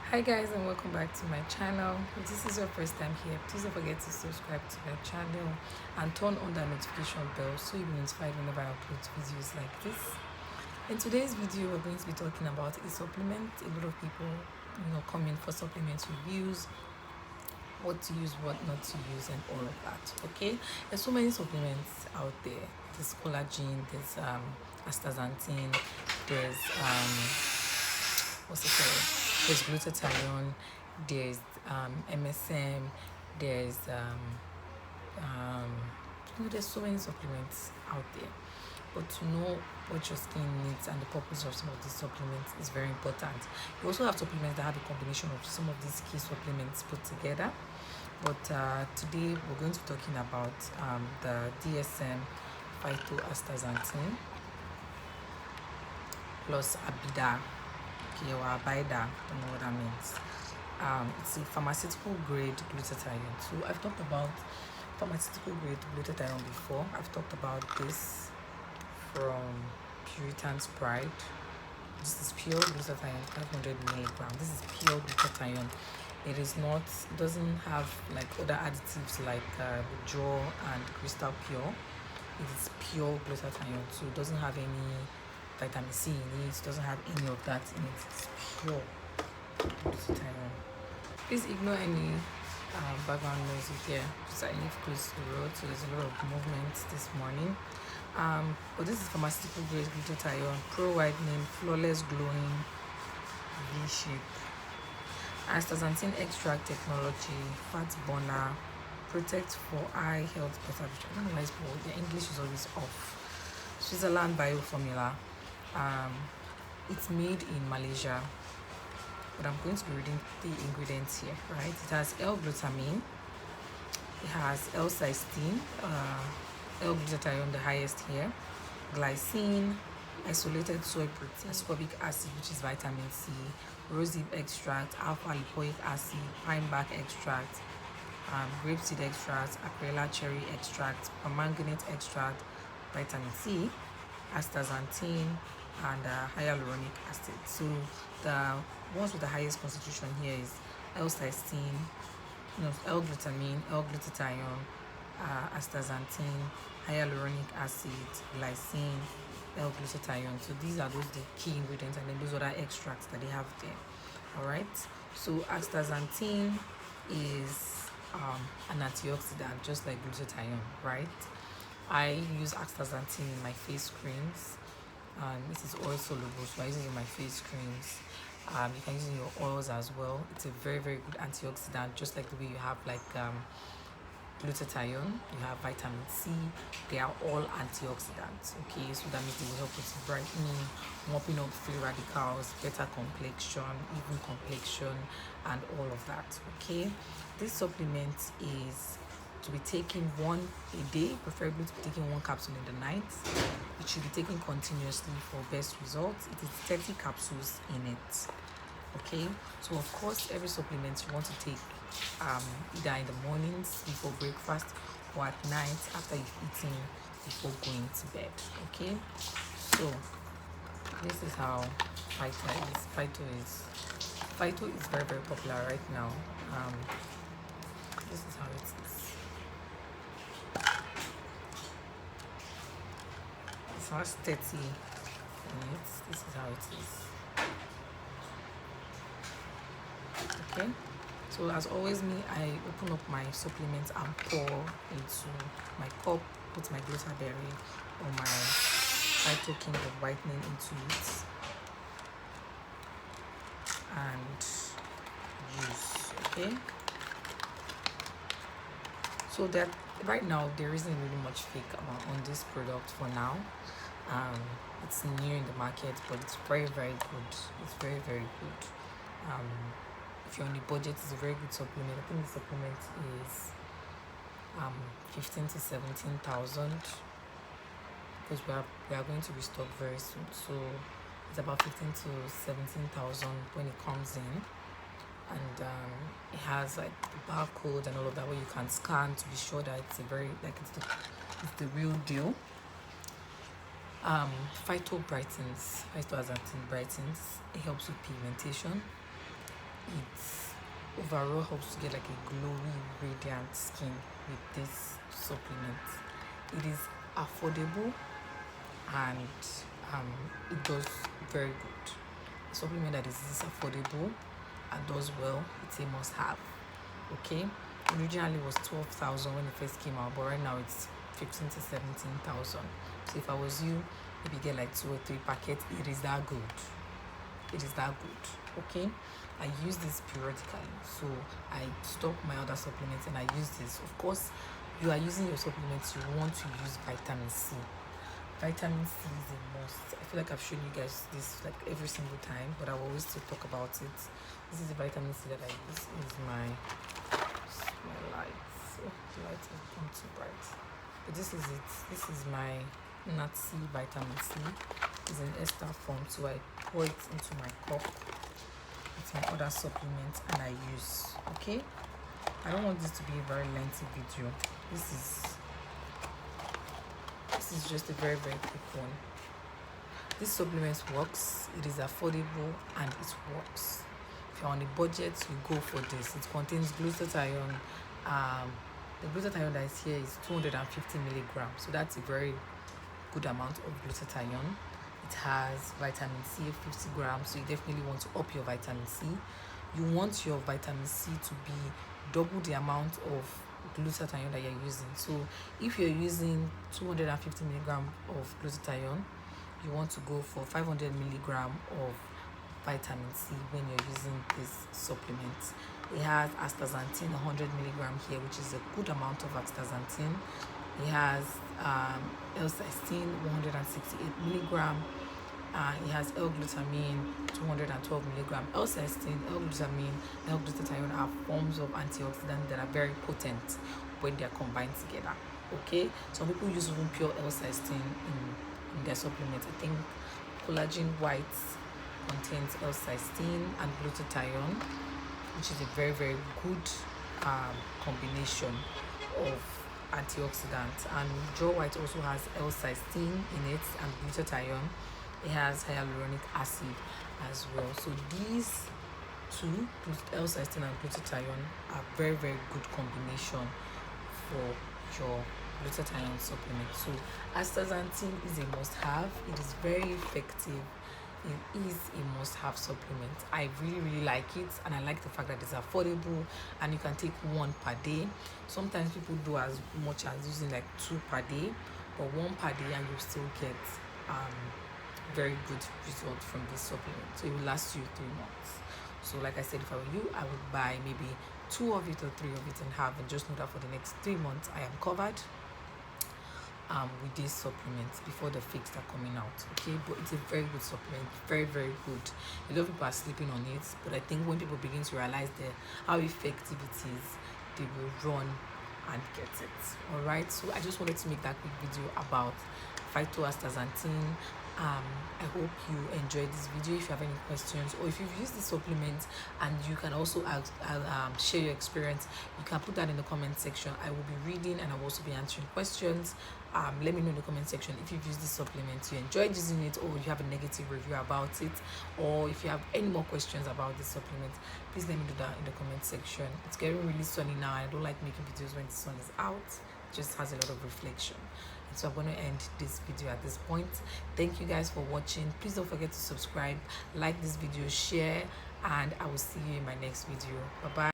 Hi guys, and welcome back to my channel. If this is your first time here, please don't forget to subscribe to my channel and turn on that notification bell so you'll be notified whenever I upload videos like this. In today's video, we're going to be talking about a supplement. A lot of people come in for supplement reviews, what to use, what not to use, and all of that. Okay, there's so many supplements out there. There's collagen, there's astaxanthin, there's what's it called, there's glutathione, there's MSM, there's there's so many supplements out there. But to know what your skin needs and the purpose of some of these supplements is very important. You also have supplements that have a combination of some of these key supplements put together. But today we're going to be talking about the DSM Phyto Astaxanthin plus Abyadh, okay, or Abyadh, don't know what that means. It's a pharmaceutical grade glutathione. So I've talked about pharmaceutical grade glutathione before. I've talked about this from Puritan's Pride. This is pure glutathione, 500 milligram. This is pure glutathione. It is not, it doesn't have like other additives like Jaw and Crystal Pure. It is pure glutathione, so it doesn't have any vitamin C in it, doesn't have any of that in it. It's pure glutathione. Please ignore any background noise you hear, because I live close to the road, so there's a lot of movement this morning. But this is pharmaceutical grade glutathione, pro whitening, flawless glowing, V shape, astaxanthin extract technology, fat burner, protect for eye health preservation. I don't know why the English is always off. Switzerland bio formula. It's made in Malaysia, but I'm going to be reading the ingredients here, right? It has L-glutamine, it has L-cysteine, L-glutathione, the highest here, glycine, isolated soy protein, ascorbic acid, which is vitamin C, rosehip extract, alpha lipoic acid, pine bark extract, grapeseed extract, aquila cherry extract, permanganate extract, vitamin C, astaxanthin, and hyaluronic acid. So the ones with the highest concentration here is L-cysteine, L-glutamine, L-glutathione, astaxanthin, hyaluronic acid, glycine, L-glutathione. So these are the key ingredients, and then those other extracts that they have there. All right. So astaxanthin is an antioxidant, just like glutathione, right? I use astaxanthin in my face creams. This is oil soluble, so I use it in my face creams. You can use it in your oils as well. It's a very, very good antioxidant, just like the way you have like glutathione, you have vitamin C. They are all antioxidants, okay? So that means they will help with brightening, mopping up free radicals, better complexion, even complexion, and all of that, okay? This supplement is to be taken one a day, preferably to be taken one capsule in the night. It should be taken continuously for best results. It is 30 capsules in it, okay? So of course, every supplement you want to take either in the mornings before breakfast or at night after you've eaten before going to bed, okay? So this is how Phyto is. Phyto is very, very popular right now. This is how it is. It has 30 in it. This is how it is. Okay. So as always, I open up my supplements and pour into my cup, put my glutaberry or my Phyto King of Whitening into it, and use. Okay. So that right now there isn't really much fake on this product for now. It's new in the market, but it's very, very good. It's very, very good. If you're on a budget, it's a very good supplement. I think the supplement is 15 to 17,000, because we are going to restock very soon. So it's about 15 to 17,000 when it comes in, and it has like the barcode and all of that, where you can scan to be sure that it's it's the real deal. Phyto Astaxanthin brightens. It helps with pigmentation. overall helps to get like a glowy, radiant skin with this supplement. It is affordable and it does very good. A supplement that is this affordable and does well, it's a must-have. Okay, originally it was 12,000 when it first came out, but right now it's 15 to 17,000. So if I was you, maybe get like 2 or 3 packets. It is that good. It is that good. Okay, I use this periodically, so I stop my other supplements and I use this. Of course, you are using your supplements, you want to use vitamin C. Vitamin C is a must. I feel like I've shown you guys this like every single time, but I will always still talk about it. This is the vitamin C that I use. Is my lights. Oh, the light has become too bright. But this is it. This is my nut C vitamin C. It's in ester form, so I pour it into my cup with my other supplements and I use. Okay, I don't want this to be a very lengthy video. This is just a very quick one. This supplement works. It is affordable and it works. If you're on a budget, you go for this. It contains glutathione. The glutathione that is here is 250 milligrams, so that's a very good amount of glutathione. It has vitamin C, 50 grams, so you definitely want to up your vitamin C. You want your vitamin C to be double the amount of glutathione that you're using. So if you're using 250 milligrams of glutathione, you want to go for 500 milligrams of vitamin C when you're using this supplement. It has astaxanthin 100 milligrams here, which is a good amount of astaxanthin. It has L-cysteine 168 milligrams. It has L-glutamine 212 milligrams. L-cysteine, L-glutamine, L-glutathione are forms of antioxidants that are very potent when they are combined together. Okay, some people use even pure L-cysteine in their supplements. I think collagen whites contains L-cysteine and glutathione, which is a very good combination of antioxidants. And jaw white also has L-cysteine in it and glutathione. It has hyaluronic acid as well. So these two, L-cysteine and glutathione, are very good combination for your glutathione supplement. So astaxanthin is a must-have. It is very effective. It is a must-have supplement. I really like it, and I like the fact that it's affordable and you can take 1 per day. Sometimes people do as much as using like 2 per day, but 1 per day and you still get very good result from this supplement. So it will last you 3 months. So like I said, if I were you, I would buy maybe 2 of it or 3 of it and have, and just know that for the next 3 months I am covered with these supplements before the fakes are coming out. Okay, but it's a very good supplement, very good. A lot of people are sleeping on it, but I think when people begin to realize how effective it is, they will run and get it. All right, so I just wanted to make that quick video about Phyto Astaxanthin. I hope you enjoyed this video. If you have any questions, or if you've used this supplement and you can also share your experience, you can put that in the comment section. I will be reading and I will also be answering questions. Let me know in the comment section if you've used this supplement, you enjoyed using it, or you have a negative review about it, or if you have any more questions about this supplement, please let me do that in the comment section. It's getting really sunny now. I don't like making videos when the sun is out. It just has a lot of reflection. So I'm going to end this video at this point. Thank you guys for watching. Please don't forget to subscribe, like this video, share, and I will see you in my next video. Bye bye.